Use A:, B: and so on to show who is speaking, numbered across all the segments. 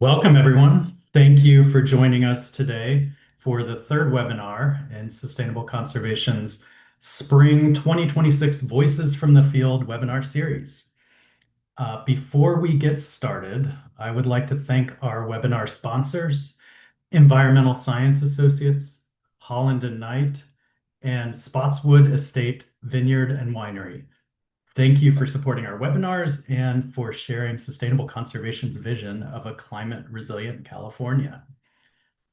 A: Welcome, everyone. Thank you for joining us today for the third webinar in Sustainable Conservation's Spring 2026 Voices from the Field webinar series. Before we get started, I would like to thank our webinar sponsors, Environmental Science Associates, Holland and Knight, and Spotswood Estate Vineyard and Winery. Thank you for supporting our webinars and for sharing Sustainable Conservation's vision of a climate resilient California.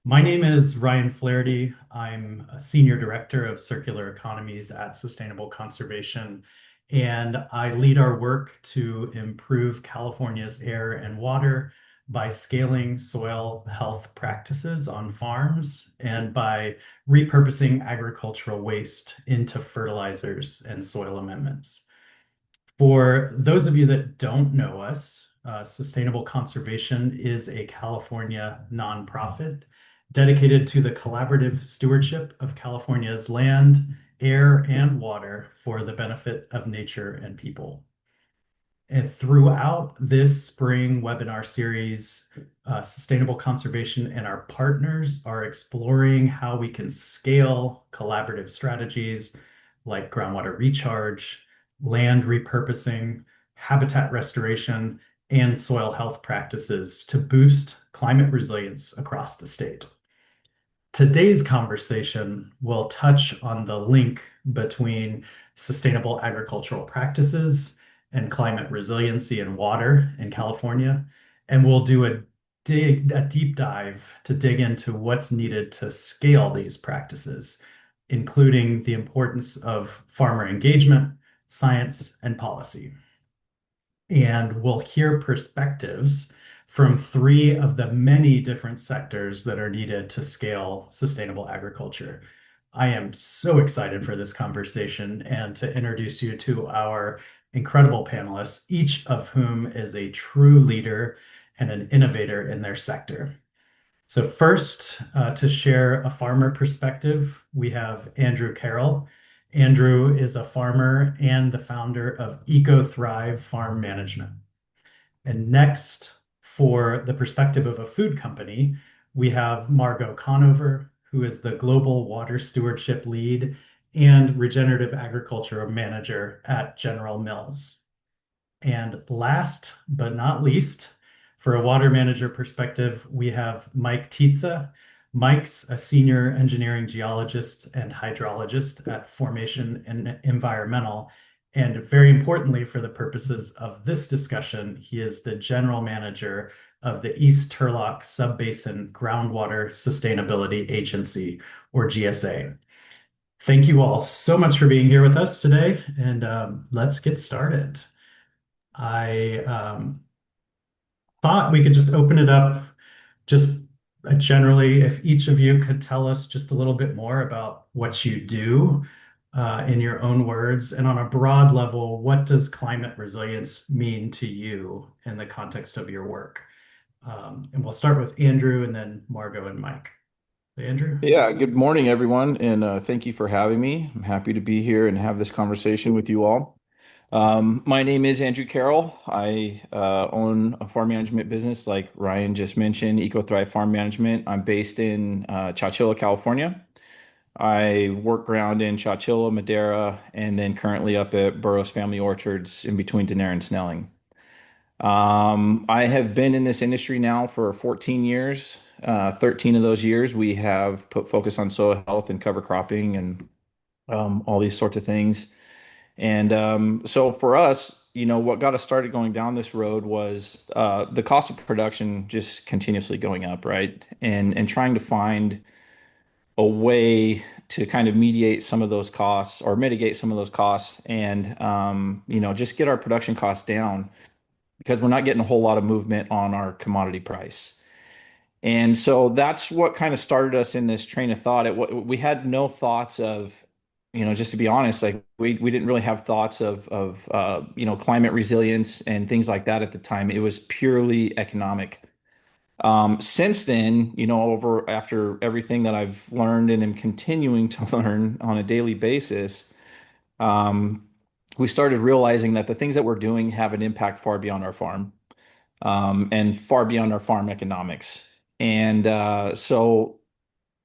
A: My name is Ryan Flaherty. I'm a Senior Director of Circular Economies at Sustainable Conservation, and I lead our work to improve California's air and water by scaling soil health practices on farms and by repurposing agricultural waste into fertilizers and soil amendments. For those of you that don't know us, Sustainable Conservation is a California nonprofit dedicated to the collaborative stewardship of California's land, air, and water for the benefit of nature and people. And throughout this spring webinar series, Sustainable Conservation and our partners are exploring how we can scale collaborative strategies like groundwater recharge, land repurposing, habitat restoration, and soil health practices to boost climate resilience across the state. Today's conversation will touch on the link between sustainable agricultural practices and climate resiliency and water in California, and we'll do a deep dive to dig into what's needed to scale these practices, including the importance of farmer engagement, science, and policy. And we'll hear perspectives from three of the many different sectors that are needed to scale sustainable agriculture. I am so excited for this conversation and to introduce you to our incredible panelists, each of whom is a true leader and an innovator in their sector. So first, to share a farmer perspective, we have Andrew Carroll. Andrew is a farmer and the founder of EcoThrive Farm Management. And next, for the perspective of a food company, we have Margot Conover, who is the Global Water Stewardship Lead and Regenerative Agriculture Manager at General Mills. And last but not least, for a water manager perspective, we have Mike Tietze. Mike's a senior engineering geologist and hydrologist at Formation and Environmental. And very importantly, for the purposes of this discussion, he is the general manager of the East Turlock Subbasin Groundwater Sustainability Agency, or GSA. Thank you all so much for being here with us today, and let's get started. I thought we could just open it up just generally, if each of you could tell us just a little bit more about what you do in your own words, and on a broad level, what does climate resilience mean to you in the context of your work? And we'll start with Andrew and then Margot and Mike. Andrew?
B: Yeah, good morning, everyone, and thank you for having me. I'm happy to be here and have this conversation with you all. My name is Andrew Carroll. I own a farm management business, like Ryan just mentioned, EcoThrive Farm Management. I'm based in Chowchilla, California. I work ground in Chowchilla, Madera, and then currently up at Burroughs Family Orchards in between Denair and Snelling. I have been in this industry now for 14 years. 13 of those years, we have put focus on soil health and cover cropping and all these sorts of things. And so for us, what got us started going down this road was the cost of production just continuously going up, right? And trying to find a way to kind of mediate some of those costs or mitigate some of those costs and just get our production costs down because we're not getting a whole lot of movement on our commodity price. And so that's what kind of started us in this train of thought. We had no thoughts of, just to be honest, like we didn't really have thoughts of climate resilience and things like that at the time. It was purely economic. Since then, after everything that I've learned and am continuing to learn on a daily basis, um, we started realizing that the things that we're doing have an impact far beyond our farm. and far beyond our farm economics. And so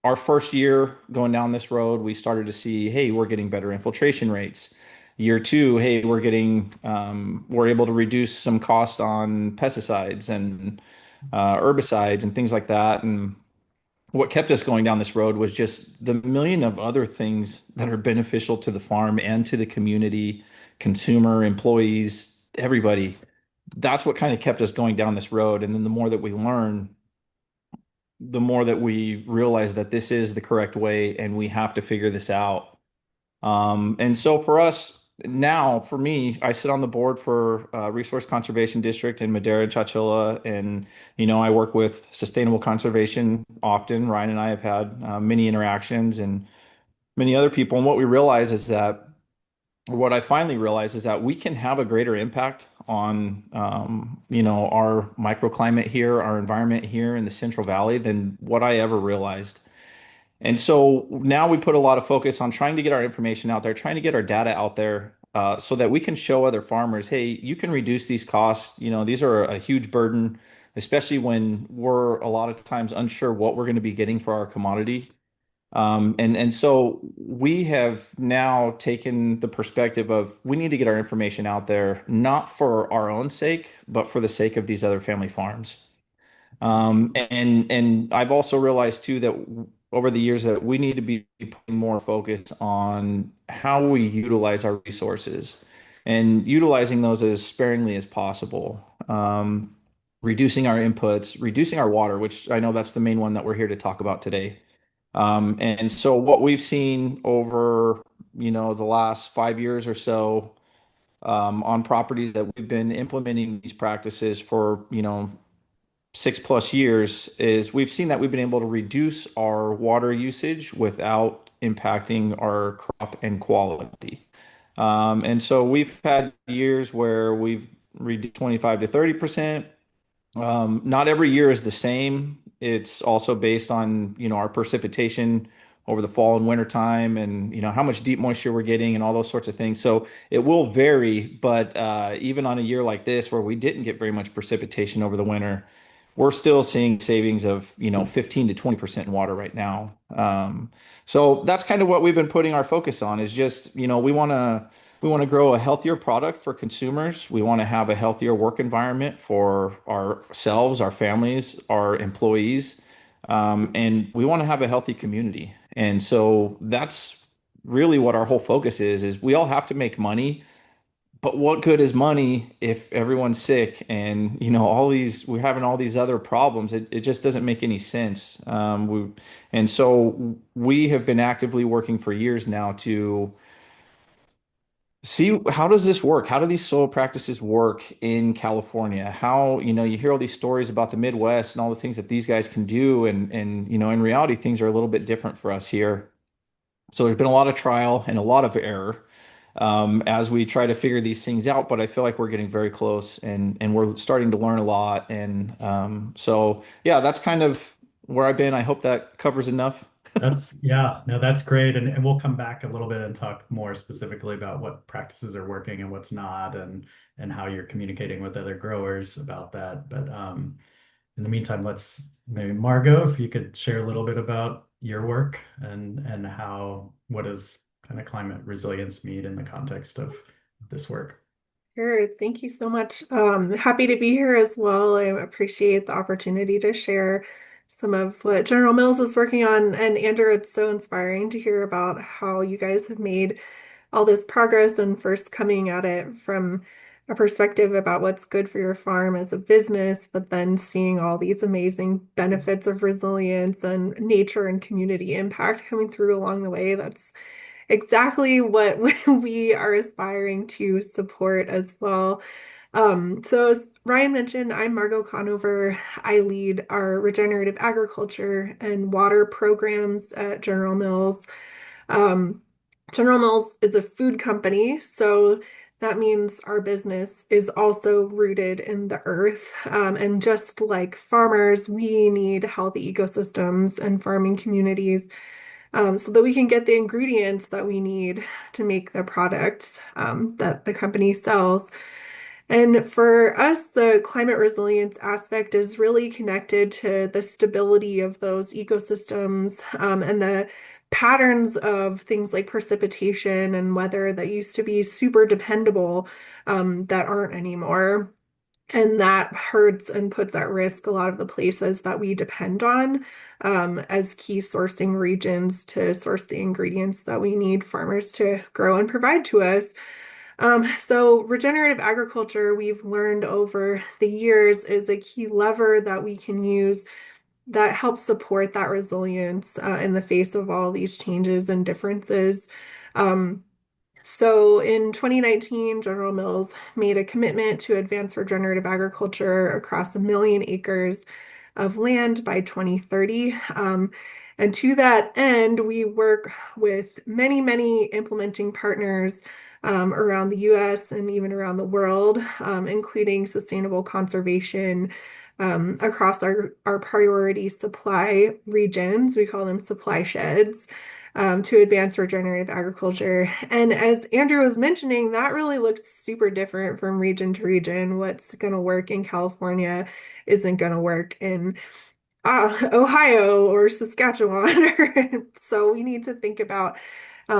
B: our first year going down this road, we started to see, hey, we're getting better infiltration rates. Year two, hey, we're able to reduce some cost on pesticides and herbicides and things like that. And what kept us going down this road was just the million of other things that are beneficial to the farm and to the community, consumer, employees, everybody. That's what kind of kept us going down this road. And then the more that we learn, the more that we realize that this is the correct way and we have to figure this out. And so for us now, for me, I sit on the board for Resource Conservation District in Madera and Chowchilla, and I work with Sustainable Conservation often. Ryan and I have had many interactions and many other people. And what I finally realized is that we can have a greater impact on, our microclimate here, our environment here in the Central Valley than what I ever realized. And so now we put a lot of focus on trying to get our information out there, trying to get our data out there, so that we can show other farmers, hey, you can reduce these costs. These are a huge burden, especially when we're a lot of times unsure what we're going to be getting for our commodity. And so we have now taken the perspective of we need to get our information out there, not for our own sake, but for the sake of these other family farms. And I've also realized too that over the years that we need to be putting more focus on how we utilize our resources and utilizing those as sparingly as possible. Reducing our inputs, reducing our water, which I know that's the main one that we're here to talk about today. And so what we've seen over, the last 5 years or so, on properties that we've been implementing these practices for, 6+ years, is we've seen that we've been able to reduce our water usage without impacting our crop and quality. And so we've had years where we've reduced 25 to 30%. Not every year is the same. It's also based on, our precipitation over the fall and winter time and, how much deep moisture we're getting and all those sorts of things. So it will vary, but even on a year like this where we didn't get very much precipitation over the winter, we're still seeing savings of, 15 to 20% in water right now. So that's kind of what we've been putting our focus on is just, we want to grow a healthier product for consumers. We want to have a healthier work environment for ourselves, our families, our employees, and we want to have a healthy community. And so that's really what our whole focus is we all have to make money, but what good is money if everyone's sick and we're having all these other problems? It just doesn't make any sense. And so we have been actively working for years now to see how does this work? How do these soil practices work in California? How, you hear all these stories about the Midwest and all the things that these guys can do, and in reality, things are a little bit different for us here. So there's been a lot of trial and a lot of error, as we try to figure these things out. But I feel like we're getting very close, and we're starting to learn a lot. And so yeah, that's kind of where I've been. I hope that covers enough.
A: Yeah, no, that's great. And we'll come back a little bit and talk more specifically about what practices are working and what's not, and how you're communicating with other growers about that. But in the meantime, let's maybe Margot, if you could share a little bit about your work and what does kind of climate resilience mean in the context of this work.
C: Sure. Thank you so much. Happy to be here as well. I appreciate the opportunity to share some of what General Mills is working on. And Andrew, it's so inspiring to hear about how you guys have made all this progress and first coming at it from a perspective about what's good for your farm as a business, but then seeing all these amazing benefits of resilience and nature and community impact coming through along the way. That's exactly what we are aspiring to support as well. So as Ryan mentioned, I'm Margot Conover. I lead our regenerative agriculture and water programs at General Mills. Um, General Mills is a food company, so that means our business is also rooted in the earth. And just like farmers, we need healthy ecosystems and farming communities, so that we can get the ingredients that we need to make the products that the company sells. And for us, the climate resilience aspect is really connected to the stability of those ecosystems, and the patterns of things like precipitation and weather that used to be super dependable, that aren't anymore. And that hurts and puts at risk a lot of the places that we depend on, as key sourcing regions to source the ingredients that we need farmers to grow and provide to us. So regenerative agriculture, we've learned over the years, is a key lever that we can use that helps support that resilience, in the face of all these changes and differences. Um, so in 2019, General Mills made a commitment to advance regenerative agriculture across 1 million acres of land by 2030. And to that end, we work with many, many implementing partners, around the US and even around the world, including sustainable conservation, across our priority supply regions. We call them supply sheds, to advance regenerative agriculture. And as Andrew was mentioning, that really looks super different from region to region. What's going to work in California isn't going to work in Ohio or Saskatchewan. So we need to think about,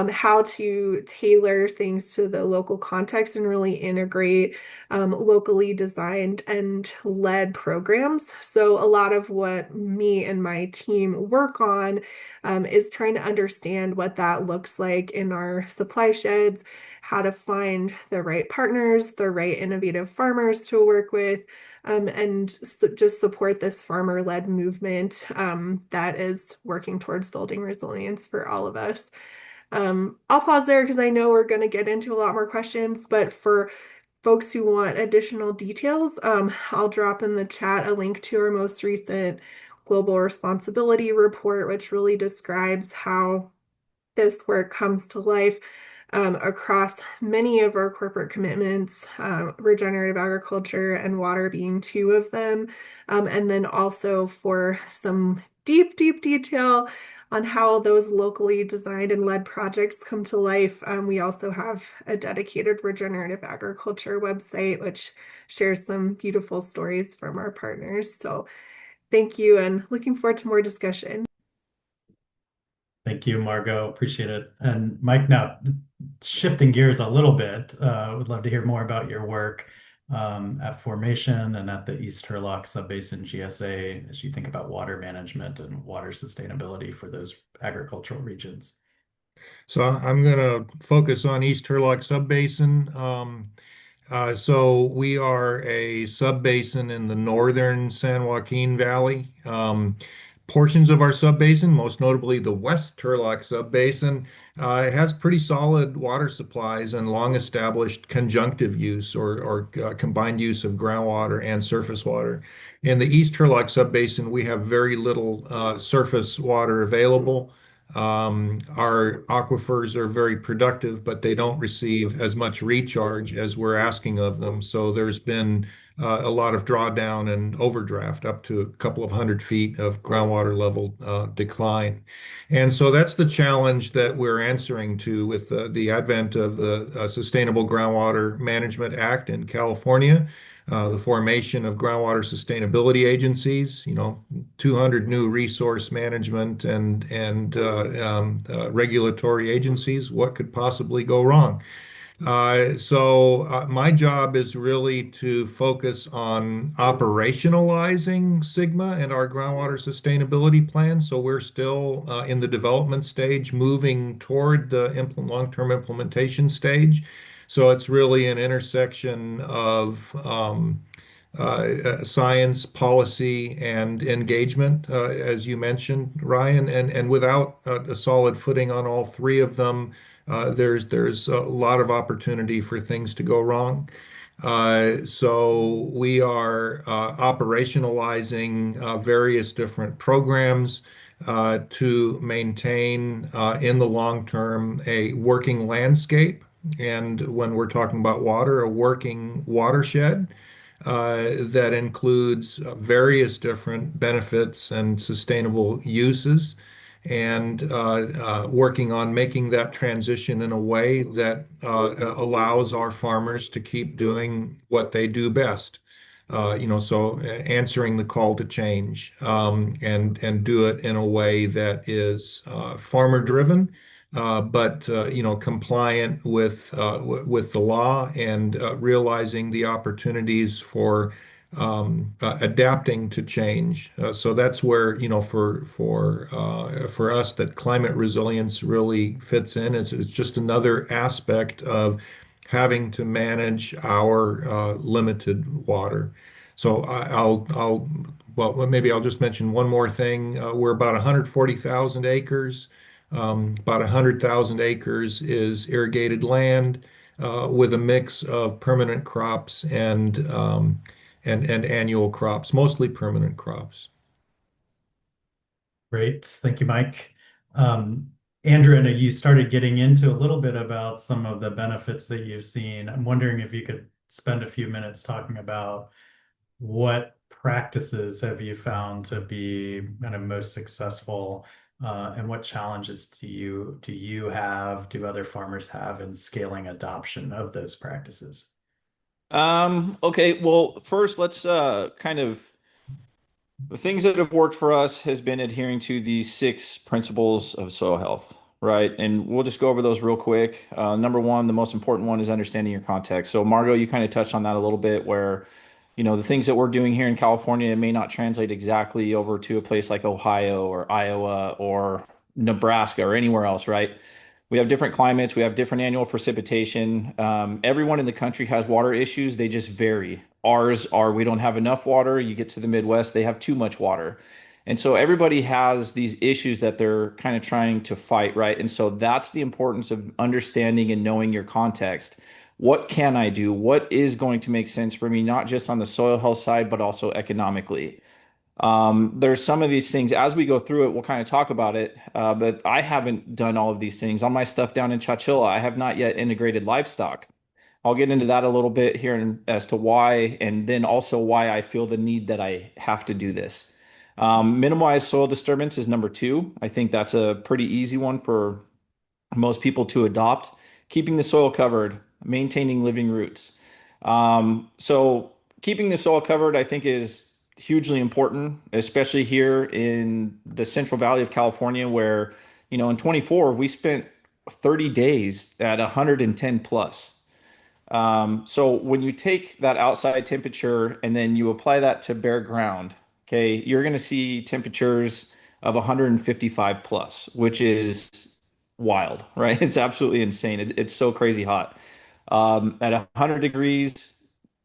C: how to tailor things to the local context and really integrate, locally designed and led programs. So a lot of what me and my team work on, is trying to understand what that looks like in our supply sheds, how to find the right partners, the right innovative farmers to work with, and just support this farmer-led movement, that is working towards building resilience for all of us. I'll pause there because I know we're going to get into a lot more questions, but for folks who want additional details, I'll drop in the chat a link to our most recent global responsibility report, which really describes how this work comes to life, across many of our corporate commitments, regenerative agriculture and water being two of them. And then also for some deep, deep detail on how those locally designed and led projects come to life. We also have a dedicated regenerative agriculture website, which shares some beautiful stories from our partners. So thank you and looking forward to more discussion.
A: Thank you, Margot. Appreciate it. And Mike, now shifting gears a little bit, would love to hear more about your work at Formation and at the East Turlock Subbasin GSA as you think about water management and water sustainability for those agricultural regions.
D: So I'm going to focus on East Turlock Subbasin. So we are a subbasin in the northern San Joaquin Valley. Portions of our subbasin, most notably the West Turlock Subbasin, has pretty solid water supplies and long established conjunctive use or combined use of groundwater and surface water. In the East Turlock Subbasin, we have very little surface water available. Our aquifers are very productive, but they don't receive as much recharge as we're asking of them. So there's been a lot of drawdown and overdraft up to a couple of 100 feet of groundwater level decline. And so that's the challenge that we're answering to with the advent of the Sustainable Groundwater Management Act in California. The formation of groundwater sustainability agencies, 200 new resource management and regulatory agencies. What could possibly go wrong? So my job is really to focus on operationalizing Sigma and our groundwater sustainability plan. So we're still in the development stage, moving toward the long-term implementation stage. So it's really an intersection of science, policy, and engagement, as you mentioned, Ryan. And without a solid footing on all three of them, there's a lot of opportunity for things to go wrong. So we are operationalizing various different programs to maintain in the long term a working landscape. And when we're talking about water, a working watershed that includes various different benefits and sustainable uses. and working on making that transition in a way that allows our farmers to keep doing what they do best. So answering the call to change, and do it in a way that is farmer driven, but compliant with the law, and realizing the opportunities for adapting to change. So that's where, for us, that climate resilience really fits in. It's just another aspect of having to manage our limited water. So well, maybe I'll just mention one more thing. We're about 140,000 acres. About 100,000 acres is irrigated land, with a mix of permanent crops and annual crops, mostly permanent crops.
A: Great. Thank you, Mike. Um, Andrew, I know you started getting into a little bit about some of the benefits that you've seen. I'm wondering if you could spend a few minutes talking about what practices have you found to be kind of most successful, and what challenges do you have, do other farmers have in scaling adoption of those practices?
B: Okay, well, first let's kind of the things that have worked for us has been adhering to the six principles of soil health, right? And we'll just go over those real quick. Number one, the most important one is understanding your context. So, Margot, you kind of touched on that a little bit, where, the things that we're doing here in California may not translate exactly over to a place like Ohio or Iowa or Nebraska or anywhere else, right? We have different climates, we have different annual precipitation. Everyone in the country has water issues, they just vary. Ours are we don't have enough water. You get to the Midwest, they have too much water. And so everybody has these issues that they're kind of trying to fight, right? And so that's the importance of understanding and knowing your context. What can I do? What is going to make sense for me, not just on the soil health side, but also economically? There's some of these things as we go through it, we'll kind of talk about it. But I haven't done all of these things on my stuff down in Chowchilla. I have not yet integrated livestock. I'll get into that a little bit here as to why, and then also why I feel the need that I have to do this. Minimize soil disturbance is number two. I think that's a pretty easy one for most people to adopt. Keeping the soil covered, maintaining living roots. So keeping the soil covered, I think, is hugely important, especially here in the Central Valley of California, where, in 24, we spent 30 days at 110 plus. So when you take that outside temperature and then you apply that to bare ground, okay, you're going to see temperatures of 155 plus, which is wild, right? It's absolutely insane. It's so crazy hot. At 100 degrees,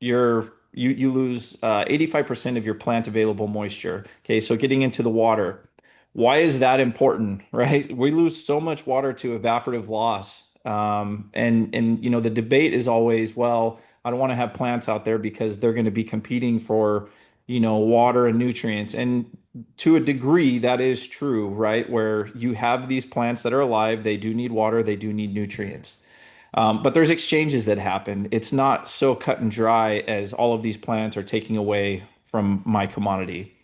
B: you lose 85% of your plant available moisture. Okay, so getting into the water, why is that important, right? We lose so much water to evaporative loss. And the debate is always, well, I don't want to have plants out there because they're going to be competing for, water and nutrients. And to a degree, that is true, right? Where you have these plants that are alive, they do need water, they do need nutrients. But there's exchanges that happen. It's not so cut and dry as all of these plants are taking away from my commodity.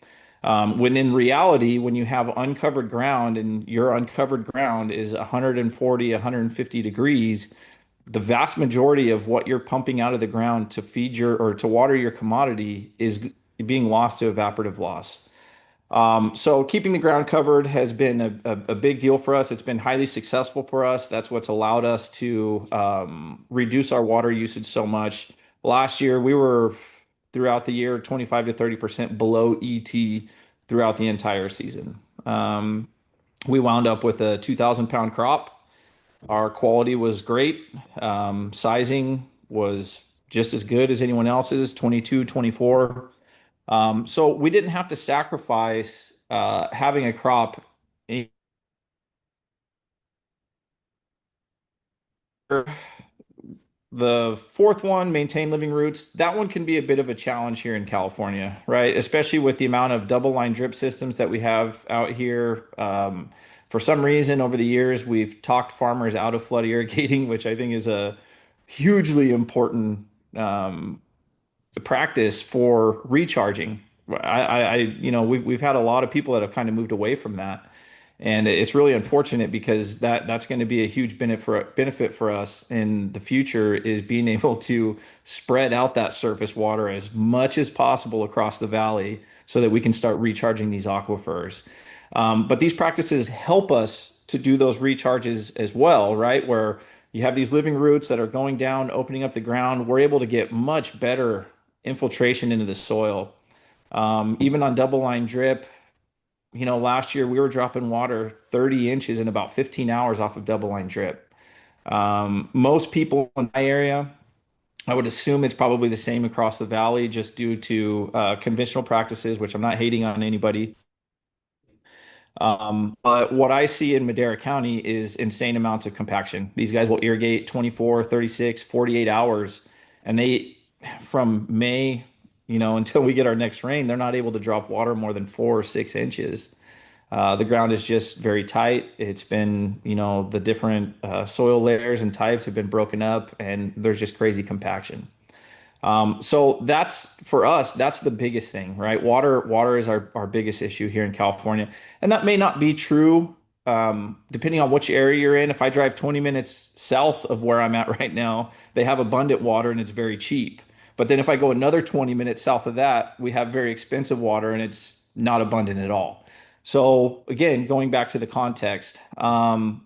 B: When in reality, when you have uncovered ground and your uncovered ground is 140, 150 degrees, the vast majority of what you're pumping out of the ground to feed your or to water your commodity is being lost to evaporative loss. So keeping the ground covered has been a big deal for us. It's been highly successful for us. That's what's allowed us to reduce our water usage so much. Last year, we were throughout the year 25 to 30% below ET throughout the entire season. We wound up with a 2,000 pound crop. Our quality was great. Sizing was just as good as anyone else's, 22, 24. So we didn't have to sacrifice having a crop. The fourth one, maintain living roots. That one can be a bit of a challenge here in California, right? Especially with the amount of double line drip systems that we have out here. For some reason, over the years, we've talked farmers out of flood irrigating, which I think is a hugely important practice for recharging. We've had a lot of people that have kind of moved away from that. And it's really unfortunate because that's going to be a huge benefit for us in the future is being able to spread out that surface water as much as possible across the valley so that we can start recharging these aquifers. But these practices help us to do those recharges as well, right? Where you have these living roots that are going down, opening up the ground. We're able to get much better infiltration into the soil. Even on double line drip, last year we were dropping water 30 inches in about 15 hours off of double line drip. Most people in my area, I would assume it's probably the same across the valley just due to conventional practices, which I'm not hating on anybody. But what I see in Madera County is insane amounts of compaction. These guys will irrigate 24, 36, 48 hours, and from May, until we get our next rain, they're not able to drop water more than 4 or 6 inches. The ground is just very tight. It's been, the different soil layers and types have been broken up, and there's just crazy compaction. So that's for us, that's the biggest thing, right? Water is our biggest issue here in California. And that may not be true, depending on which area you're in. If I drive 20 minutes south of where I'm at right now, they have abundant water and it's very cheap. But then if I go another 20 minutes south of that, we have very expensive water and it's not abundant at all. So again, going back to the context, to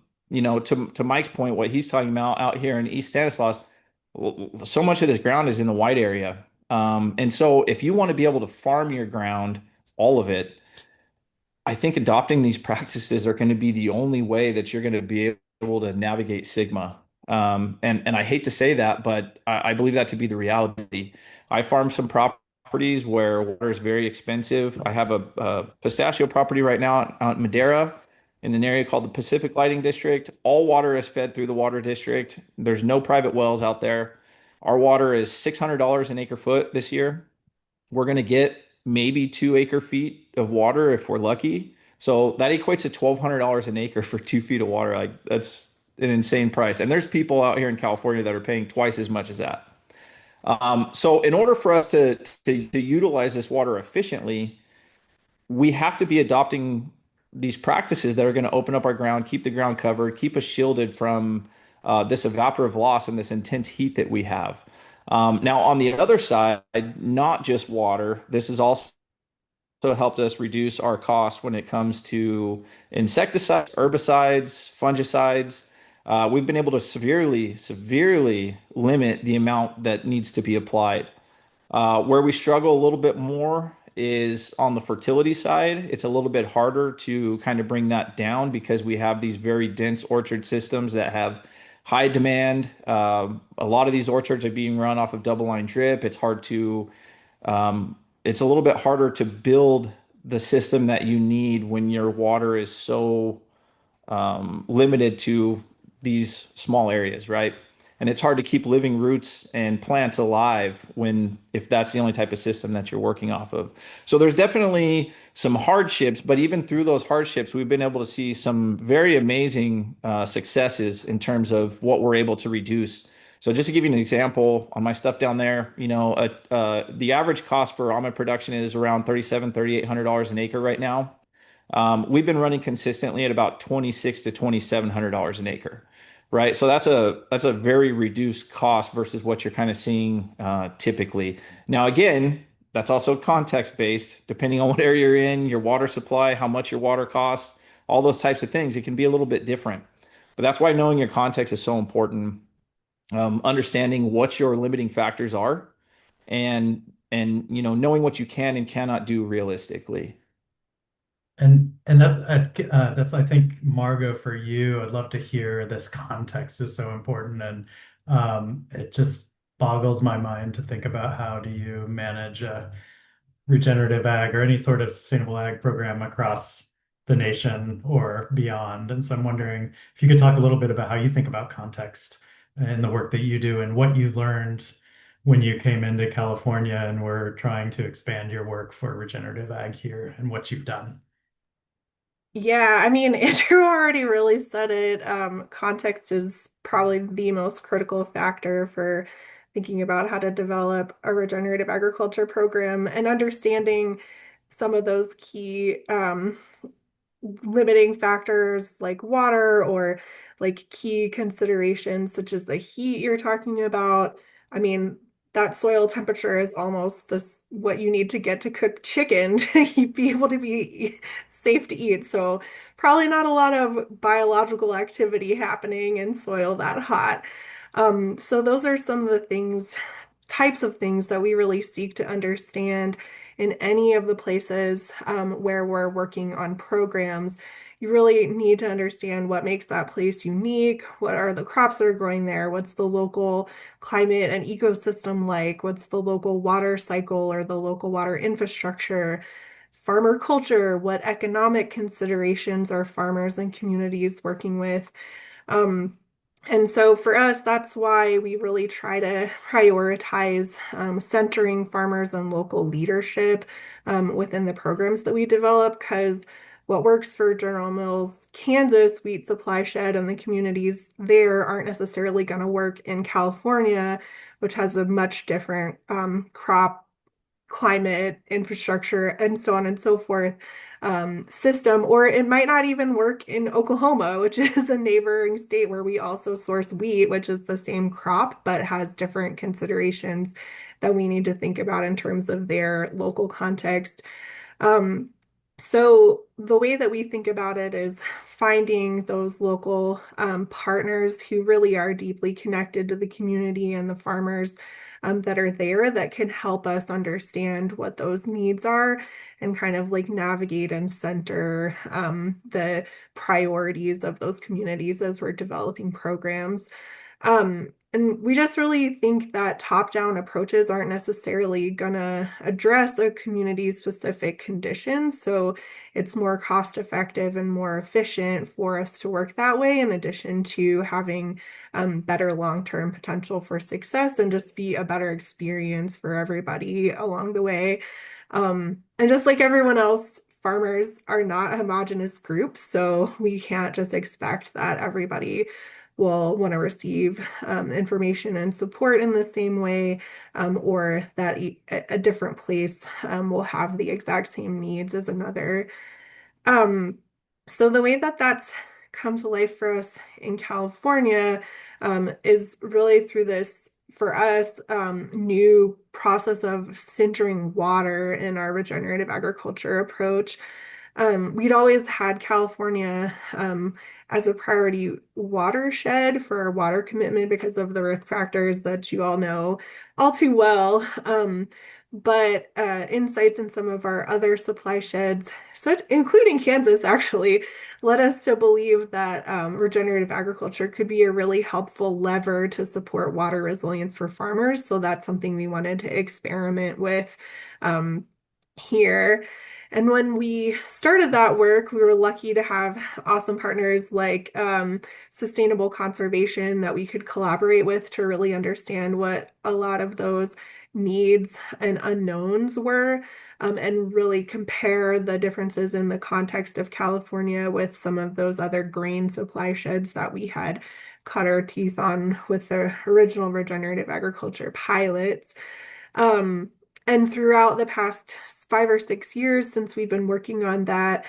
B: Mike's point, what he's talking about out here in East Stanislaus, so much of this ground is in the white area. And so if you want to be able to farm your ground, all of it, I think adopting these practices are going to be the only way that you're going to be able to navigate Sigma. And I hate to say that, but I believe that to be the reality. I farm some properties where water is very expensive. I have a pistachio property right now out in Madera in an area called the Pacific Lighting District. All water is fed through the water district. There's no private wells out there. Our water is $600 an acre foot this year. We're going to get maybe 2 acre feet of water if we're lucky. So that equates to $1,200 an acre for 2 feet of water. Like that's an insane price. And there's people out here in California that are paying twice as much as that. So in order for us to utilize this water efficiently, we have to be adopting these practices that are going to open up our ground, keep the ground covered, keep us shielded from this evaporative loss and this intense heat that we have. Now, on the other side, not just water, this has also helped us reduce our costs when it comes to insecticides, herbicides, fungicides. We've been able to severely limit the amount that needs to be applied. Where we struggle a little bit more is on the fertility side. It's a little bit harder to kind of bring that down because we have these very dense orchard systems that have high demand. A lot of these orchards are being run off of double line drip. It's a little bit harder to build the system that you need when your water is so limited to these small areas, right? And it's hard to keep living roots and plants alive if that's the only type of system that you're working off of. So there's definitely some hardships, but even through those hardships, we've been able to see some very amazing successes in terms of what we're able to reduce. So just to give you an example, on my stuff down there, the average cost for almond production is around $3,800 an acre right now. We've been running consistently at about 26 to $2,700 an acre, right? So that's a very reduced cost versus what you're kind of seeing typically. Now, again, that's also context based, depending on what area you're in, your water supply, how much your water costs, all those types of things. It can be a little bit different, but that's why knowing your context is so important. Understanding what your limiting factors are, and knowing what you can and cannot do realistically.
A: And that's I think Margot for you. I'd love to hear this context is so important, and it just boggles my mind to think about how do you manage regenerative ag or any sort of sustainable ag program across the nation or beyond. And so I'm wondering if you could talk a little bit about how you think about context and the work that you do and what you learned when you came into California and were trying to expand your work for regenerative ag here and what you've done.
C: Yeah, I mean, Andrew already really said it. Context is probably the most critical factor for thinking about how to develop a regenerative agriculture program and understanding some of those key limiting factors like water or like key considerations such as the heat you're talking about. I mean, that soil temperature is almost this what you need to get to cook chicken to be able to be safe to eat. So probably not a lot of biological activity happening in soil that hot. So those are some of the types of things that we really seek to understand in any of the places where we're working on programs. You really need to understand what makes that place unique. What are the crops that are growing there? What's the local climate and ecosystem like? What's the local water cycle or the local water infrastructure? Farmer culture, what economic considerations are farmers and communities working with? Um, and so for us, that's why we really try to prioritize centering farmers and local leadership within the programs that we develop, because what works for General Mills, Kansas wheat supply shed and the communities there aren't necessarily going to work in California, which has a much different crop climate, infrastructure, and so on and so forth system, or it might not even work in Oklahoma, which is a neighboring state where we also source wheat, which is the same crop, but has different considerations that we need to think about in terms of their local context. Um, so the way that we think about it is finding those local partners who really are deeply connected to the community and the farmers that are there that can help us understand what those needs are and kind of like navigate and center the priorities of those communities as we're developing programs. And we just really think that top-down approaches aren't necessarily gonna address a community's specific conditions. So it's more cost-effective and more efficient for us to work that way, in addition to having better long-term potential for success and just be a better experience for everybody along the way. And just like everyone else, farmers are not a homogeneous group, so we can't just expect that everybody will want to receive information and support in the same way, or that a different place will have the exact same needs as another. Um, so the way that that's come to life for us in California is really through this, for us, new process of centering water in our regenerative agriculture approach. We'd always had California as a priority watershed for our water commitment because of the risk factors that you all know all too well. But insights in some of our other supply sheds, such including Kansas, actually, led us to believe that regenerative agriculture could be a really helpful lever to support water resilience for farmers. So that's something we wanted to experiment with here. And when we started that work, we were lucky to have awesome partners like Sustainable Conservation that we could collaborate with to really understand what a lot of those needs and unknowns were, and really compare the differences in the context of California with some of those other grain supply sheds that we had cut our teeth on with the original regenerative agriculture pilots. Um, and throughout the past 5 or 6 years since we've been working on that,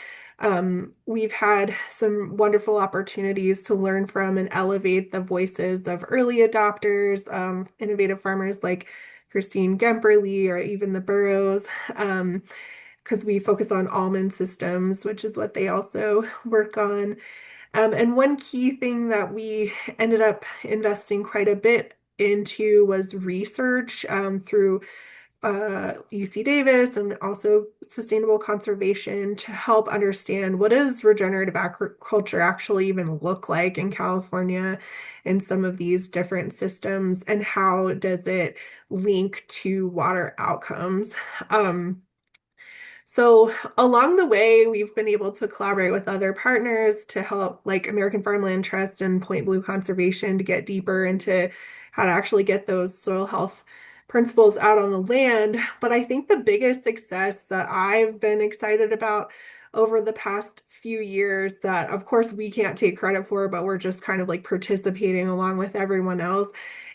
C: we've had some wonderful opportunities to learn from and elevate the voices of early adopters, innovative farmers like Christine Gemperly or even the Burrows, because we focus on almond systems, which is what they also work on. And one key thing that we ended up investing quite a bit into was research through UC Davis and also sustainable conservation to help understand what does regenerative agriculture actually even look like in California in some of these different systems, and how does it link to water outcomes. So along the way, we've been able to collaborate with other partners to help, like American Farmland Trust and Point Blue Conservation, to get deeper into how to actually get those soil health principles out on the land. But I think the biggest success that I've been excited about over the past few years, that of course we can't take credit for, but we're just kind of like participating along with everyone else,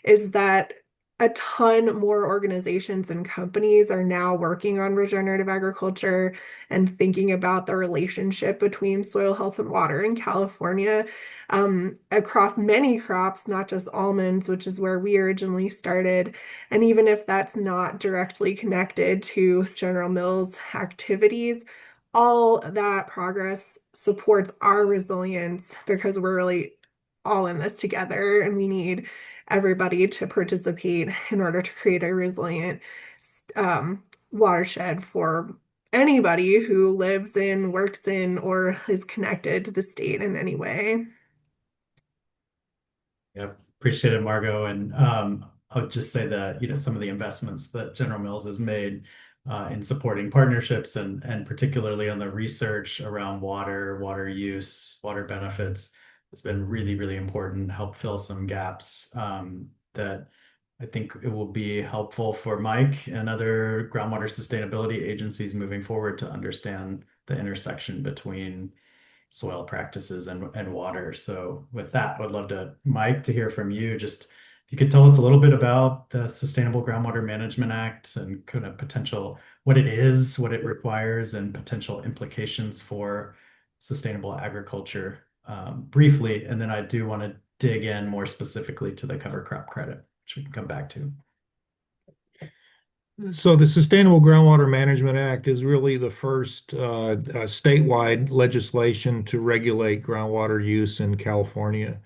C: is that a ton more organizations and companies are now working on regenerative agriculture and thinking about the relationship between soil health and water in California, across many crops, not just almonds, which is where we originally started. And even if that's not directly connected to General Mills activities, all that progress supports our resilience because we're really all in this together and we need everybody to participate in order to create a resilient watershed for anybody who lives in, works in, or is connected to the state in any way.
A: Yep. Appreciate it, Margot. And I'll just say that, some of the investments that General Mills has made in supporting partnerships and particularly on the research around water use, water benefits has been really, really important, help fill some gaps that I think it will be helpful for Mike and other groundwater sustainability agencies moving forward to understand the intersection between soil practices and water. So with that, I would love to, Mike, to hear from you. Just if you could tell us a little bit about the Sustainable Groundwater Management Act and kind of potential, what it is, what it requires, and potential implications for sustainable agriculture briefly. And then I do want to dig in more specifically to the cover crop credit, which we can come back to.
D: So the Sustainable Groundwater Management Act is really the first statewide legislation to regulate groundwater use in California.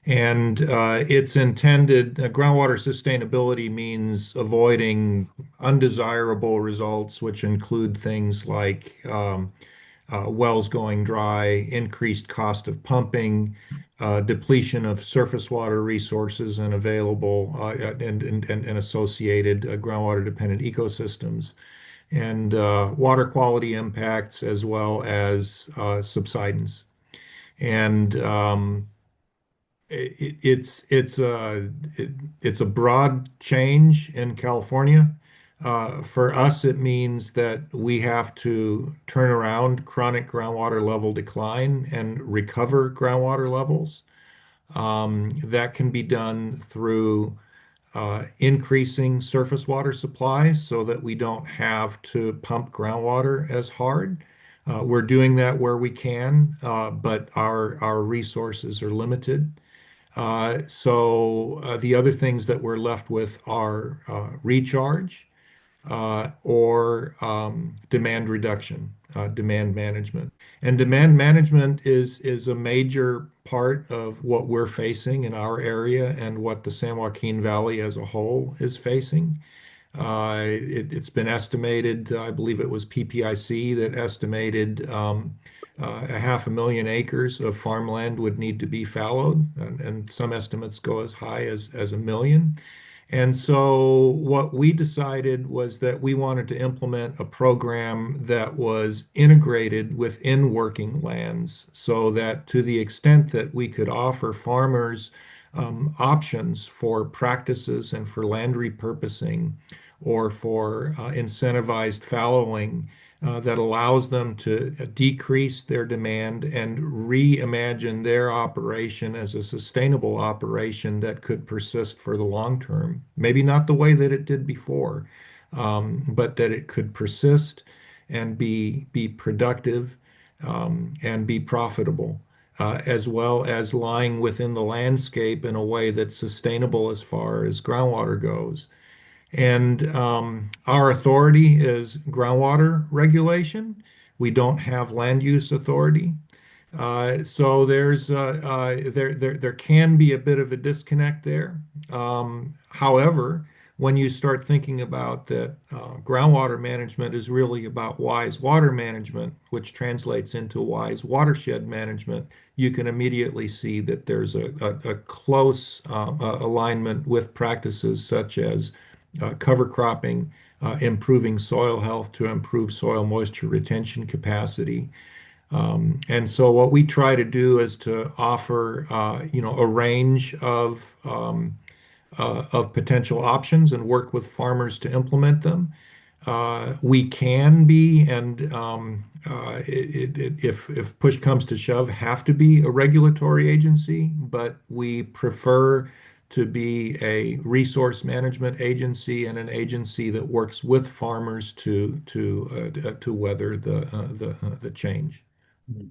D: And it's intended, groundwater sustainability means avoiding undesirable results, which include things like wells going dry, increased cost of pumping, depletion of surface water resources and available and associated groundwater dependent ecosystems, and water quality impacts as well as subsidence. And it's a broad change in California. For us, it means that we have to turn around chronic groundwater level decline and recover groundwater levels. That can be done through increasing surface water supplies so that we don't have to pump groundwater as hard. We're doing that where we can, but our resources are limited. The other things that we're left with are recharge or demand reduction, demand management. And demand management is a major part of what we're facing in our area and what the San Joaquin Valley as a whole is facing. It's been estimated, I believe it was PPIC that estimated a 500,000 acres of farmland would need to be fallowed, and some estimates go as high as 1 million. And so what we decided was that we wanted to implement a program that was integrated within working lands so that to the extent that we could offer farmers options for practices and for land repurposing or for incentivized fallowing that allows them to decrease their demand and reimagine their operation as a sustainable operation that could persist for the long term. Maybe not the way that it did before, but that it could persist and be productive and be profitable. As well as lying within the landscape in a way that's sustainable as far as groundwater goes. And our authority is groundwater regulation. We don't have land use authority. There can be a bit of a disconnect there. However, when you start thinking about that, groundwater management is really about wise water management, which translates into wise watershed management. You can immediately see that there's a close alignment with practices such as cover cropping, improving soil health to improve soil moisture retention capacity. And so what we try to do is to offer, a range of potential options and work with farmers to implement them. We can be, and if push comes to shove, have to be a regulatory agency, but we prefer to be a resource management agency and an agency that works with farmers to weather the change.
A: Mhm.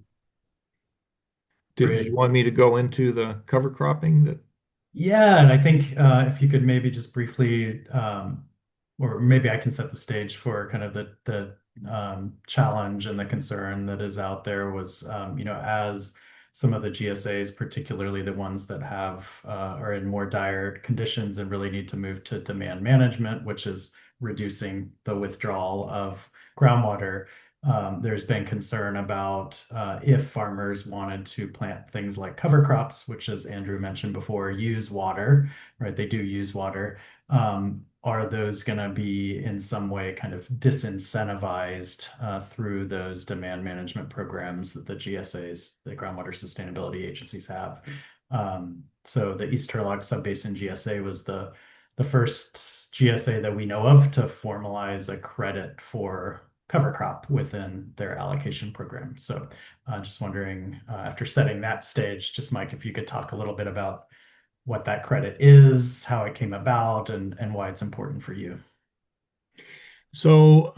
D: Did
A: Great.
D: you want me to go into the cover cropping that?
A: Yeah, and I think if you could maybe just briefly, or maybe I can set the stage for kind of the challenge and the concern that is out there was, as some of the GSAs, particularly the ones that have are in more dire conditions and really need to move to demand management, which is reducing the withdrawal of groundwater. There's been concern about if farmers wanted to plant things like cover crops, which, as Andrew mentioned before, use water, right? They do use water. Are those going to be in some way kind of disincentivized through those demand management programs that the GSAs, the groundwater sustainability agencies have? So the East Turlock Subbasin GSA was the first GSA that we know of to formalize a credit for cover crop within their allocation program. So just wondering, after setting that stage, just Mike, if you could talk a little bit about what that credit is, how it came about, and why it's important for you.
D: So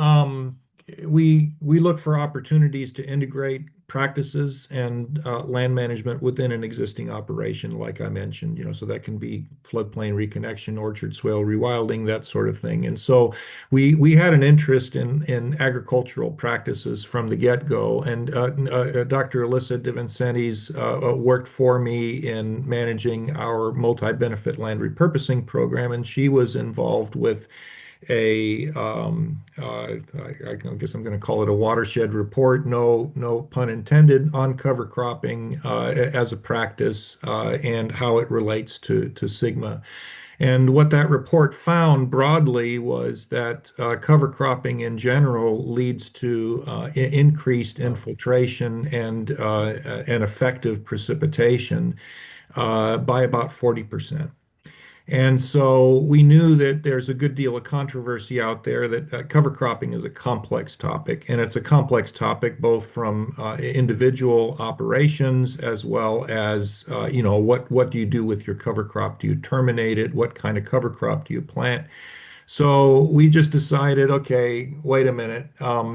D: we look for opportunities to integrate practices and land management within an existing operation, like I mentioned, so that can be floodplain reconnection, orchard swale rewilding, that sort of thing. And so we had an interest in agricultural practices from the get-go. And Dr. Alyssa DeVincentis worked for me in managing our multi-benefit land repurposing program, and she was involved with I guess I'm going to call it a watershed report, no pun intended, on cover cropping as a practice and how it relates to Sigma. And what that report found broadly was that cover cropping in general leads to increased infiltration and effective precipitation by about 40%. And so we knew that there's a good deal of controversy out there that cover cropping is a complex topic, and it's a complex topic both from individual operations as well as what do you do with your cover crop? Do you terminate it? What kind of cover crop do you plant? So we just decided, okay, wait a minute. Probably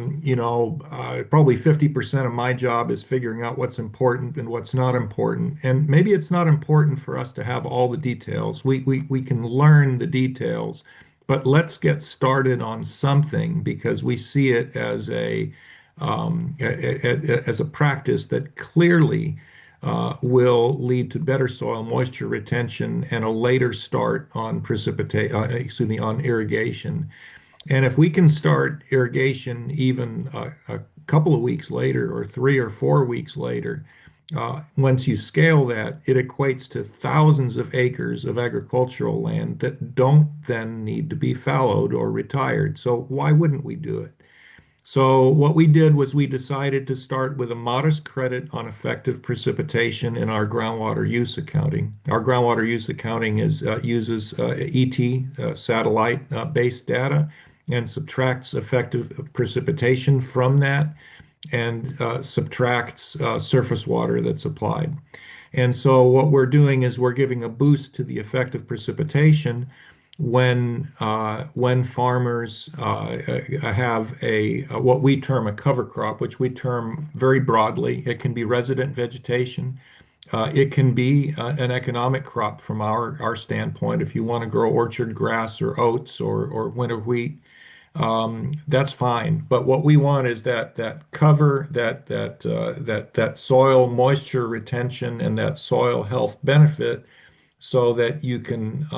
D: 50% of my job is figuring out what's important and what's not important. And maybe it's not important for us to have all the details. We can learn the details, but let's get started on something because we see it as a practice that clearly will lead to better soil moisture retention and a later start on on irrigation. And if we can start irrigation even a couple of weeks later or 3 or 4 weeks later, once you scale that, it equates to thousands of acres of agricultural land that don't then need to be fallowed or retired. So why wouldn't we do it? So what we did was we decided to start with a modest credit on effective precipitation in our groundwater use accounting. Our groundwater use accounting uses ET satellite-based data and subtracts effective precipitation from that and subtracts surface water that's applied. And so what we're doing is we're giving a boost to the effective precipitation when farmers have a what we term a cover crop, which we term very broadly. It can be resident vegetation. It can be an economic crop from our standpoint. If you want to grow orchard grass or oats or winter wheat, that's fine. But what we want is that cover, that soil moisture retention and that soil health benefit so that you can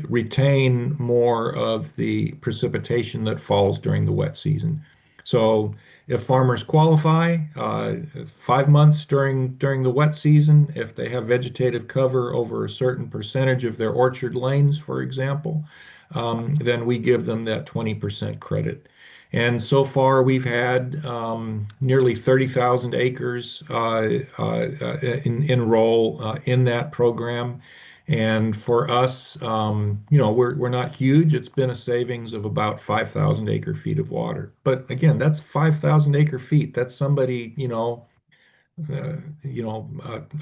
D: retain more of the precipitation that falls during the wet season. So if farmers qualify, 5 months during the wet season, if they have vegetative cover over a certain percentage of their orchard lanes, for example, then we give them that 20% credit. And so far, we've had nearly 30,000 acres enroll in that program. And for us, we're not huge. It's been a savings of about 5,000 acre feet of water. But again, that's 5,000 acre feet. That's somebody, a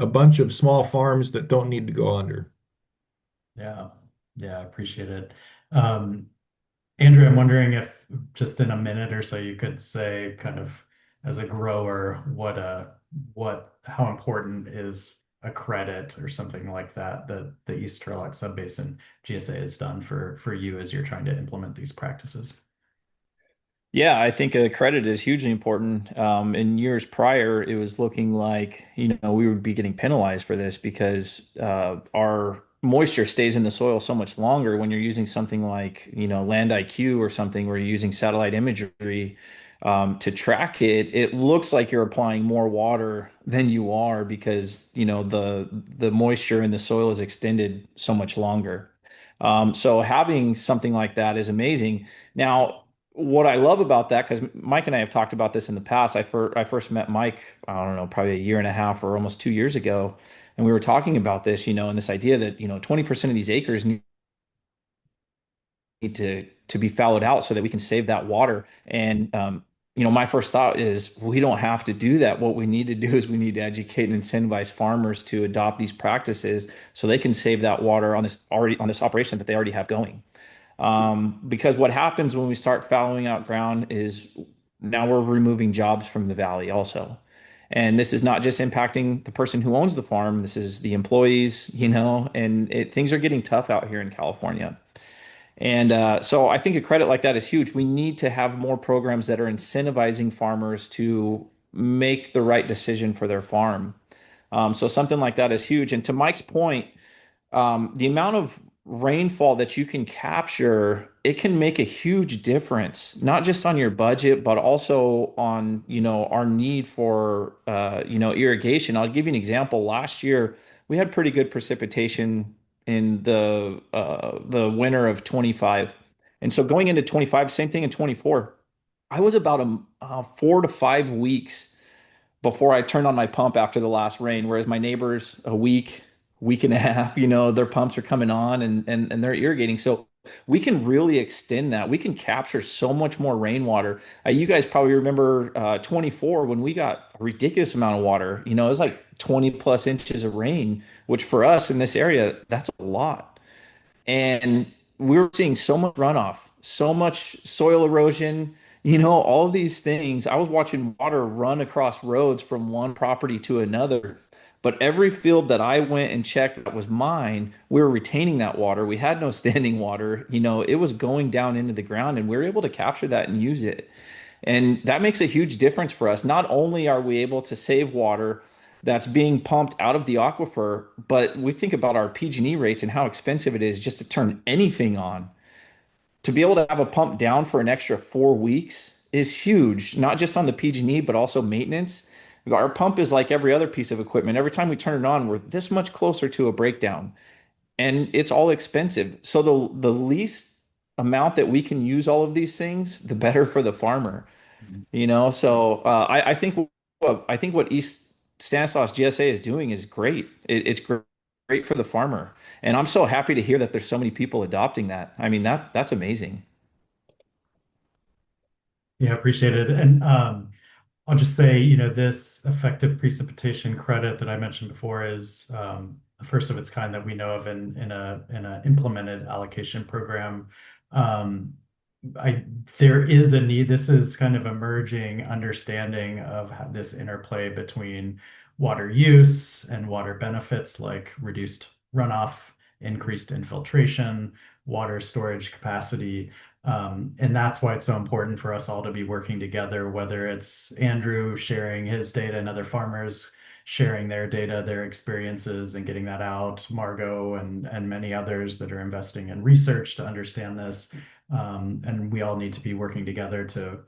D: bunch of small farms that don't need to go under.
A: Yeah. Yeah, I appreciate it. Um, Andrew, I'm wondering if just in a minute or so you could say kind of as a grower how important is a credit or something like that that the East Turlock Subbasin GSA has done for you as you're trying to implement these practices.
B: Yeah, I think credit is hugely important. In years prior, it was looking like, we would be getting penalized for this because our moisture stays in the soil so much longer when you're using something like, Land IQ or something where you're using satellite imagery to track it. It looks like you're applying more water than you are because, the moisture in the soil is extended so much longer. So having something like that is amazing. Now, what I love about that, because Mike and I have talked about this in the past. I first met Mike, I don't know, probably a year and a half or almost 2 years ago. And we were talking about this, and this idea that, 20% of these acres need to be fallowed out so that we can save that water. And, my first thought is we don't have to do that. What we need to do is we need to educate and incentivize farmers to adopt these practices so they can save that water on this operation that they already have going. Because what happens when we start fallowing out ground is now we're removing jobs from the valley also. And this is not just impacting the person who owns the farm, this is the employees, and things are getting tough out here in California. And so I think a credit like that is huge. We need to have more programs that are incentivizing farmers to make the right decision for their farm. So something like that is huge. And to Mike's point, the amount of rainfall that you can capture, it can make a huge difference, not just on your budget, but also on, our need for, irrigation. I'll give you an example. Last year, we had pretty good precipitation in the winter of 25. And so going into 25, same thing in 24. I was about 4 to 5 weeks before I turned on my pump after the last rain, whereas my neighbors a week and a half, their pumps are coming on and they're irrigating. So we can really extend that. We can capture so much more rainwater. You guys probably remember 24 when we got a ridiculous amount of water. It was like 20 plus inches of rain, which for us in this area, that's a lot. And we were seeing so much runoff, so much soil erosion, all of these things. I was watching water run across roads from one property to another. But every field that I went and checked that was mine, we were retaining that water. We had no standing water. It was going down into the ground and we were able to capture that and use it. And that makes a huge difference for us. Not only are we able to save water that's being pumped out of the aquifer, but we think about our PG&E rates and how expensive it is just to turn anything on. To be able to have a pump down for an extra 4 weeks is huge, not just on the PG&E, but also maintenance. Our pump is like every other piece of equipment. Every time we turn it on, we're this much closer to a breakdown, and it's all expensive. So the least amount that we can use all of these things, the better for the farmer. So I think what East Stanislaus GSA is doing is great. It's great for the farmer, and I'm so happy to hear that there's so many people adopting that. I mean, that's amazing.
A: Yeah, appreciate it. And I'll just say, this effective precipitation credit that I mentioned before is the first of its kind that we know of in a implemented allocation program. Um, there is a need. This is kind of emerging understanding of how this interplay between water use and water benefits like reduced runoff, increased infiltration, water storage capacity. And that's why it's so important for us all to be working together, whether it's Andrew sharing his data and other farmers sharing their data, their experiences, and getting that out, Margot and many others that are investing in research to understand this. And we all need to be working together to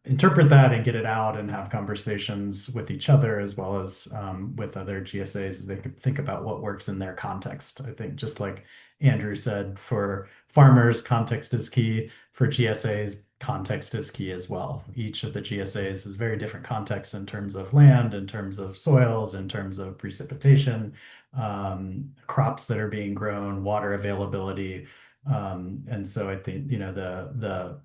A: interpret that and get it out and have conversations with each other as well as with other GSAs as they can think about what works in their context. I think just like Andrew said, for farmers, context is key. For GSAs, context is key as well. Each of the GSAs is very different context in terms of land, in terms of soils, in terms of precipitation, crops that are being grown, water availability. And so I think, the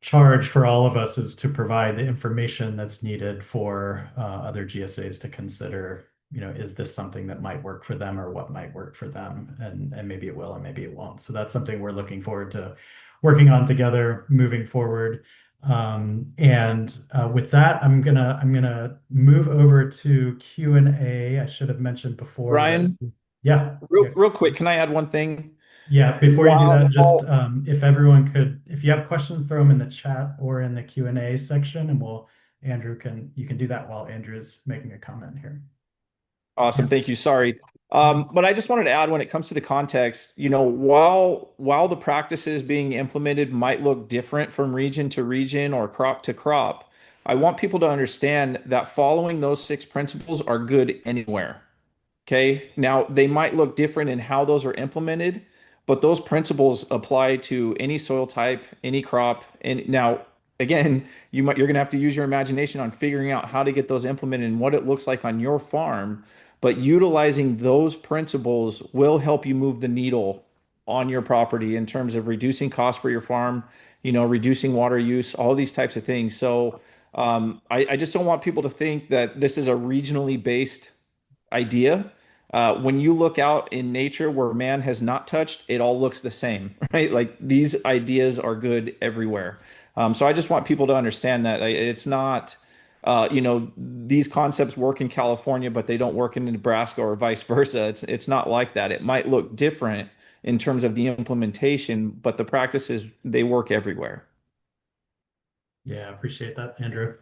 A: charge for all of us is to provide the information that's needed for other GSAs to consider, is this something that might work for them or what might work for them? And maybe it will and maybe it won't. So that's something we're looking forward to working on together moving forward. And with that, I'm gonna move over to Q&A. I should have mentioned before that.
B: Ryan,
A: Yeah,
B: real
A: yeah.
B: real quick, can I add one thing?
A: Yeah, before you do
B: While,
A: that, just
B: while
A: if everyone could, if you have questions, throw them in the chat or in the Q&A section, and you can do that while Andrew's making a comment here.
B: Awesome.
A: Yeah.
B: Thank you. Sorry. But I just wanted to add when it comes to the context, while the practices being implemented might look different from region to region or crop to crop, I want people to understand that following those six principles are good anywhere. Okay. Now, they might look different in how those are implemented, but those principles apply to any soil type, any crop. And now, again, you're going to have to use your imagination on figuring out how to get those implemented and what it looks like on your farm. But utilizing those principles will help you move the needle on your property in terms of reducing costs for your farm, reducing water use, all these types of things. So, I just don't want people to think that this is a regionally based idea. When you look out in nature where man has not touched, it all looks the same, right? Like these ideas are good everywhere. So I just want people to understand that it's not, these concepts work in California, but they don't work in Nebraska or vice versa. It's not like that. It might look different in terms of the implementation, but the practices, they work everywhere.
A: Yeah, appreciate that, Andrew.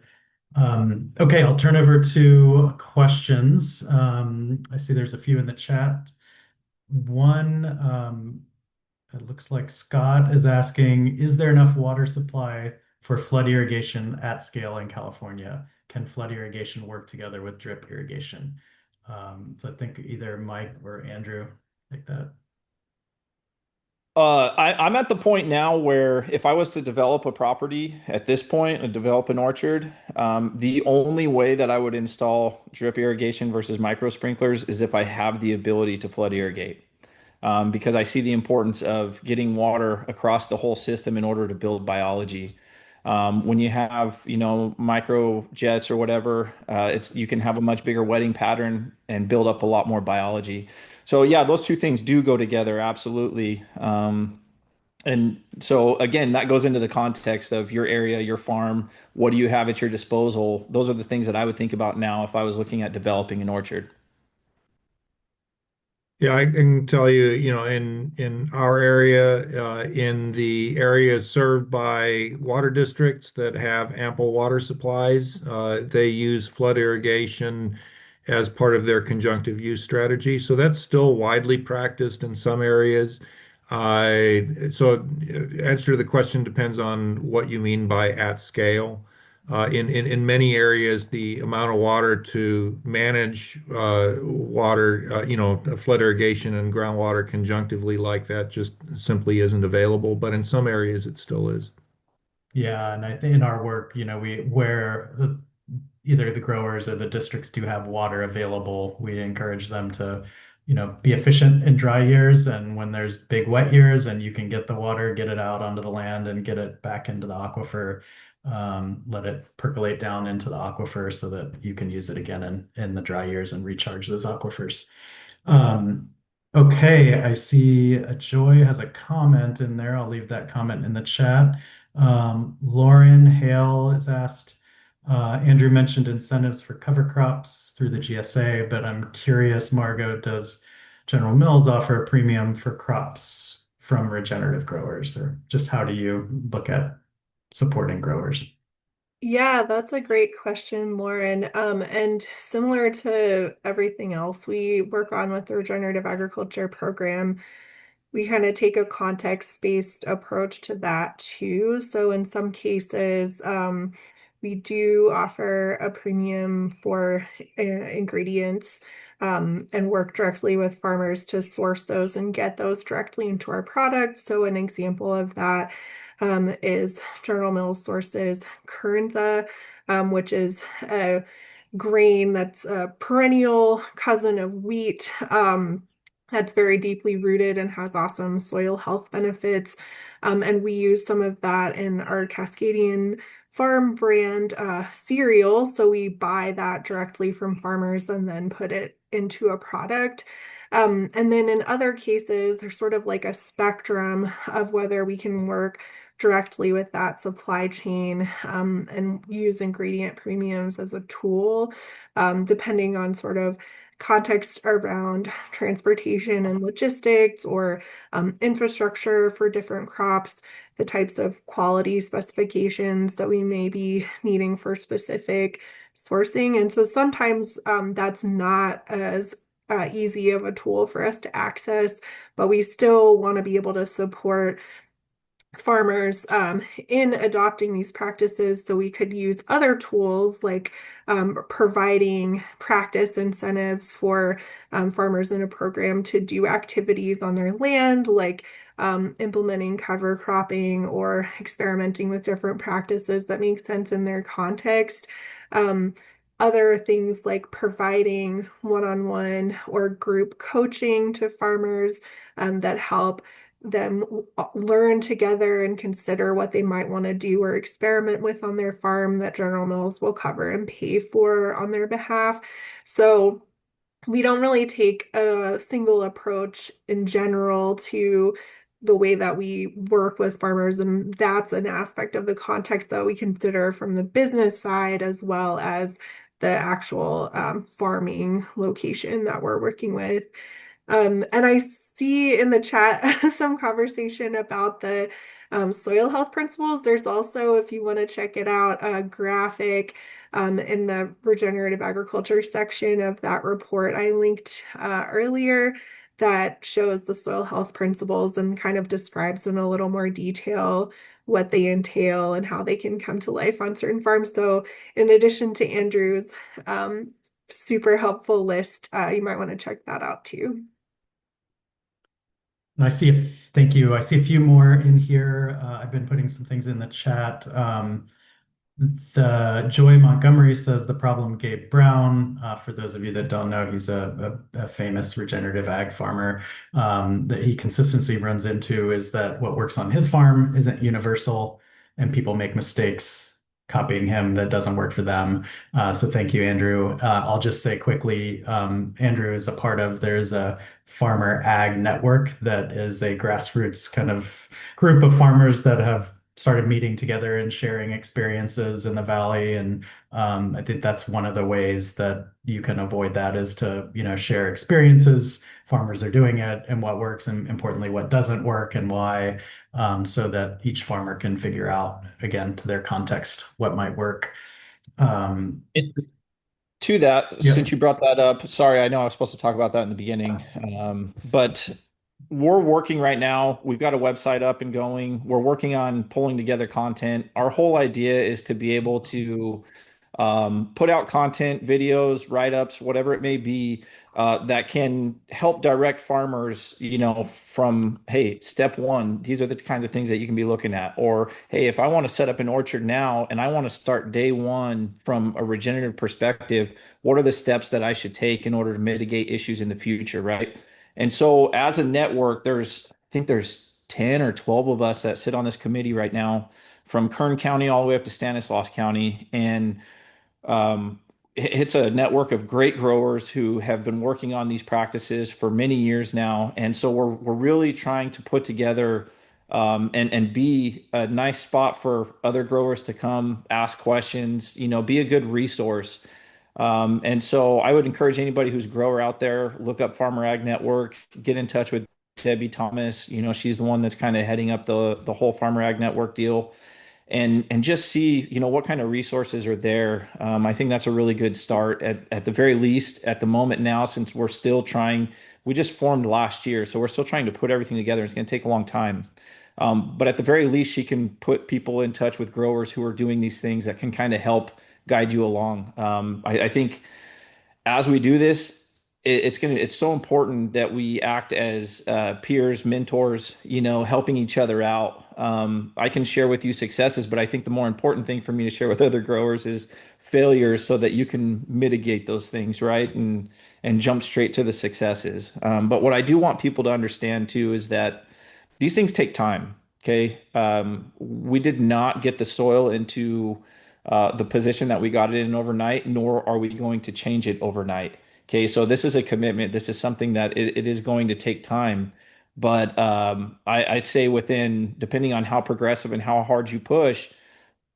A: Okay, I'll turn over to questions. I see there's a few in the chat. One, it looks like Scott is asking, is there enough water supply for flood irrigation at scale in California? Can flood irrigation work together with drip irrigation? So I think either Mike or Andrew like that.
B: I'm at the point now where if I was to develop a property at this point and develop an orchard, the only way that I would install drip irrigation versus micro sprinklers is if I have the ability to flood irrigate. Because I see the importance of getting water across the whole system in order to build biology. When you have, micro jets or whatever, you can have a much bigger wetting pattern and build up a lot more biology. So yeah, those two things do go together, absolutely. And so again, that goes into the context of your area, your farm. What do you have at your disposal? Those are the things that I would think about now if I was looking at developing an orchard.
D: Yeah, I can tell you, in our area, in the areas served by water districts that have ample water supplies, they use flood irrigation as part of their conjunctive use strategy. So that's still widely practiced in some areas. Answer to the question depends on what you mean by at scale. In many areas, the amount of water to manage water, flood irrigation and groundwater conjunctively like that just simply isn't available. But in some areas, it still is.
A: Yeah, and I think in our work, either the growers or the districts do have water available, we encourage them to, be efficient in dry years, and when there's big wet years and you can get the water, get it out onto the land and get it back into the aquifer, let it percolate down into the aquifer so that you can use it again in the dry years and recharge those aquifers. Um, okay, I see Joy has a comment in there. I'll leave that comment in the chat. Lauren Hale has asked, Andrew mentioned incentives for cover crops through the GSA, but I'm curious, Margot, does General Mills offer a premium for crops from regenerative growers, or just how do you look at supporting growers?
C: Yeah, that's a great question, Lauren. And similar to everything else we work on with the regenerative agriculture program, we kind of take a context-based approach to that too. So in some cases, we do offer a premium for ingredients, and work directly with farmers to source those and get those directly into our products. So an example of that is General Mills sources Kernza, which is a grain that's a perennial cousin of wheat. That's very deeply rooted and has awesome soil health benefits. And we use some of that in our Cascadian Farm brand cereal. So we buy that directly from farmers and then put it into a product. And then in other cases, there's sort of like a spectrum of whether we can work directly with that supply chain and use ingredient premiums as a tool, depending on sort of context around transportation and logistics or infrastructure for different crops, the types of quality specifications that we may be needing for specific sourcing. And so sometimes that's not as easy of a tool for us to access, but we still want to be able to support farmers in adopting these practices. So we could use other tools like providing practice incentives for farmers in a program to do activities on their land, like implementing cover cropping or experimenting with different practices that make sense in their context. Other things like providing one-on-one or group coaching to farmers that help them learn together and consider what they might want to do or experiment with on their farm that General Mills will cover and pay for on their behalf. So we don't really take a single approach in general to the way that we work with farmers, and that's an aspect of the context that we consider from the business side as well as the actual farming location that we're working with. And I see in the chat some conversation about the soil health principles. There's also, if you want to check it out, a graphic in the regenerative agriculture section of that report I linked earlier that shows the soil health principles and kind of describes in a little more detail what they entail and how they can come to life on certain farms. So in addition to Andrew's super helpful list, you might want to check that out too.
A: And thank you. I see a few more in here. I've been putting some things in the chat. The Joy Montgomery says the problem Gabe Brown. For those of you that don't know, he's a famous regenerative ag farmer. That he consistency runs into is that what works on his farm isn't universal, and people make mistakes copying him that doesn't work for them. So thank you, Andrew. I'll just say quickly, Andrew is a part of, there's a farmer ag network that is a grassroots kind of group of farmers that have started meeting together and sharing experiences in the valley. And I think that's one of the ways that you can avoid that is to, share experiences. Farmers are doing it and what works, and importantly, what doesn't work and why, so that each farmer can figure out, again, to their context, what might work.
B: To that,
A: Yeah.
B: since you brought that up, sorry, I know I was supposed to talk about that in the beginning, but we're working right now. We've got a website up and going. We're working on pulling together content. Our whole idea is to be able to put out content, videos, write-ups, whatever it may be, that can help direct farmers, from, hey, step one, these are the kinds of things that you can be looking at. Or, hey, if I want to set up an orchard now and I want to start day one from a regenerative perspective, what are the steps that I should take in order to mitigate issues in the future, right? And so as a network, I think there's 10 or 12 of us that sit on this committee right now, from Kern County all the way up to Stanislaus County. And it's a network of great growers who have been working on these practices for many years now. And so we're really trying to put together and be a nice spot for other growers to come ask questions, be a good resource. And so I would encourage anybody who's a grower out there, look up Farmer Ag Network, get in touch with Debbie Thomas. She's the one that's kind of heading up the whole Farmer Ag Network deal, and just see, what kind of resources are there. I think that's a really good start at the very least at the moment now, since we're still trying. We just formed last year, so we're still trying to put everything together. It's going to take a long time. But at the very least, she can put people in touch with growers who are doing these things that can kind of help guide you along. I think as we do this, it's so important that we act as peers, mentors, helping each other out. I can share with you successes, but I think the more important thing for me to share with other growers is failures, so that you can mitigate those things, right? And jump straight to the successes. But what I do want people to understand too is that these things take time. Okay. We did not get the soil into the position that we got it in overnight, nor are we going to change it overnight. Okay, so this is a commitment. This is something that it is going to take time. But I'd say within, depending on how progressive and how hard you push,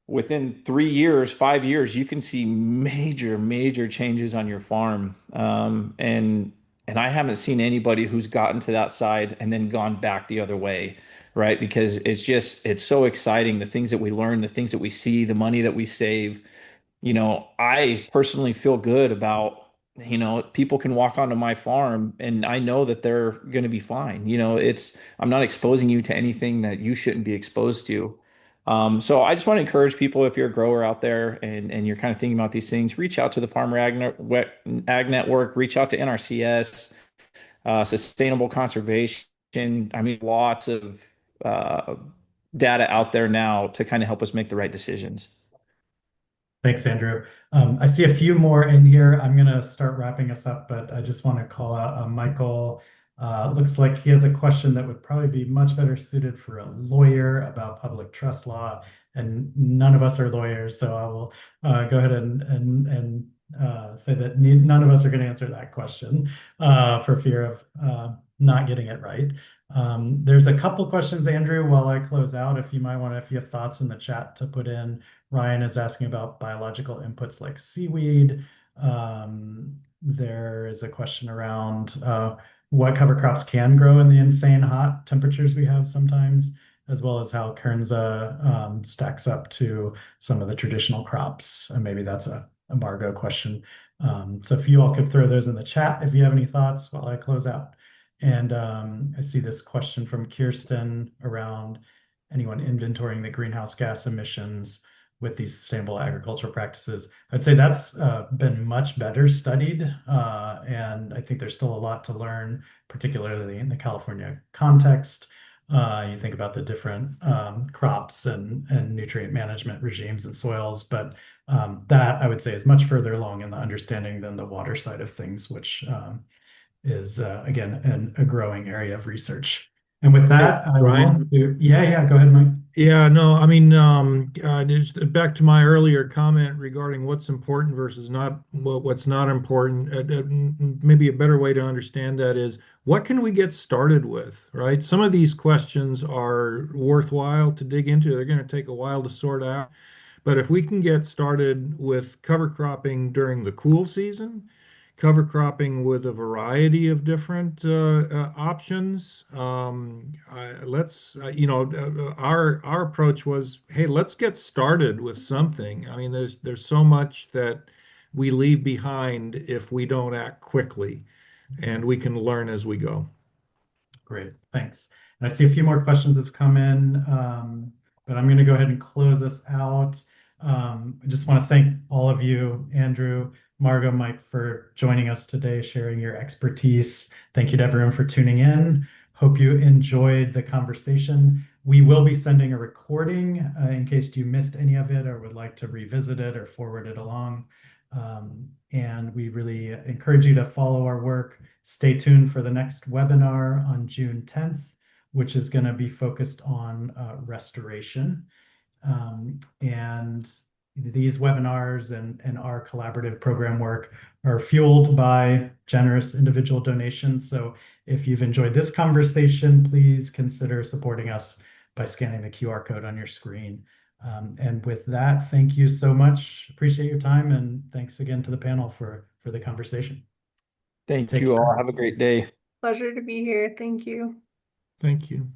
B: within 3 years, 5 years, you can see major, major changes on your farm. And I haven't seen anybody who's gotten to that side and then gone back the other way, right? Because it's so exciting, the things that we learn, the things that we see, the money that we save. I personally feel good about, people can walk onto my farm and I know that they're going to be fine. I'm not exposing you to anything that you shouldn't be exposed to. So I just want to encourage people, if you're a grower out there and you're kind of thinking about these things, reach out to the Farmer Ag Network, reach out to NRCS, Sustainable Conservation. I mean, lots of uh, data out there now to kind of help us make the right decisions.
A: Thanks, Andrew. I see a few more in here. I'm going to start wrapping us up, but I just want to call out Michael. Looks like he has a question that would probably be much better suited for a lawyer about public trust law, and none of us are lawyers, so I will go ahead and say that none of us are going to answer that question for fear of not getting it right. There's a couple questions, Andrew, while I close out, if you might want to, if you have thoughts in the chat to put in. Ryan is asking about biological inputs like seaweed. There is a question around what cover crops can grow in the insane hot temperatures we have sometimes, as well as how Kernza stacks up to some of the traditional crops. And maybe that's a embargo question. So if you all could throw those in the chat if you have any thoughts while I close out. And I see this question from Kirsten around anyone inventorying the greenhouse gas emissions with these sustainable agricultural practices. I'd say that's been much better studied, and I think there's still a lot to learn, particularly in the California context. You think about the different crops and nutrient management regimes and soils, but that I would say is much further along in the understanding than the water side of things, which is again a growing area of research. And with
D: Hey,
A: that, I want
D: Ryan.
A: to, yeah, go ahead, Mike.
D: Yeah, no, I mean, just back to my earlier comment regarding what's important versus not what's not important. Maybe a better way to understand that is what can we get started with, right? Some of these questions are worthwhile to dig into. They're going to take a while to sort out. But if we can get started with cover cropping during the cool season, cover cropping with a variety of different options. Our approach was, hey, let's get started with something. I mean, there's so much that we leave behind if we don't act quickly, and we can learn as we go.
A: Great, thanks. And I see a few more questions have come in, but I'm going to go ahead and close us out. I just want to thank all of you, Andrew, Margot, Mike, for joining us today, sharing your expertise. Thank you to everyone for tuning in. Hope you enjoyed the conversation. We will be sending a recording in case you missed any of it or would like to revisit it or forward it along. And we really encourage you to follow our work. Stay tuned for the next webinar on June 10th, which is going to be focused on restoration. And these webinars and our collaborative program work are fueled by generous individual donations. So if you've enjoyed this conversation, please consider supporting us by scanning the QR code on your screen. And with that, thank you so much. Appreciate your time, and thanks again to the panel for the conversation.
B: Thank
A: Take
B: you all.
A: care.
B: Have a great day.
C: Pleasure to be here. Thank you.
D: Thank you.